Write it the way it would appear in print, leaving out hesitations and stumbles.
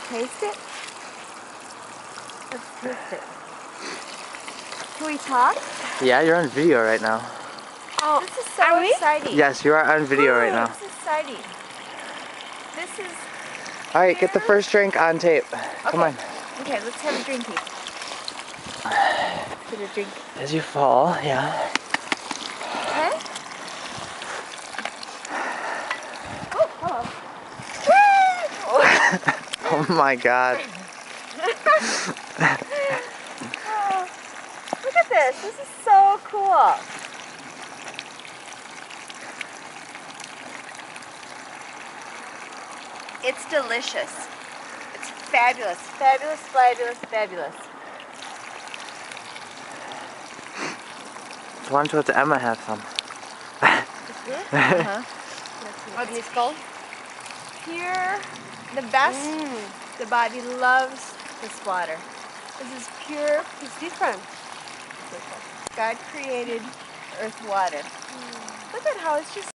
taste it? Let's taste it. Can we talk? Yeah, you're on video right now. Oh, this is so exciting. Yes, you are on video right now. This is exciting. This is... Alright, get the first drink on tape. Come on. Okay, let's have a drinky. Let's get a drink. As you fall, yeah. Okay. Oh, hello. Oh my god. Oh, look at this. This is so cool. It's delicious. It's fabulous. Fabulous, fabulous, fabulous. Why don't you let Emma have some? Oh, it's cold? Pure, the best. The body loves this water. This is pure. It's different. God created earth water. Look at how it's just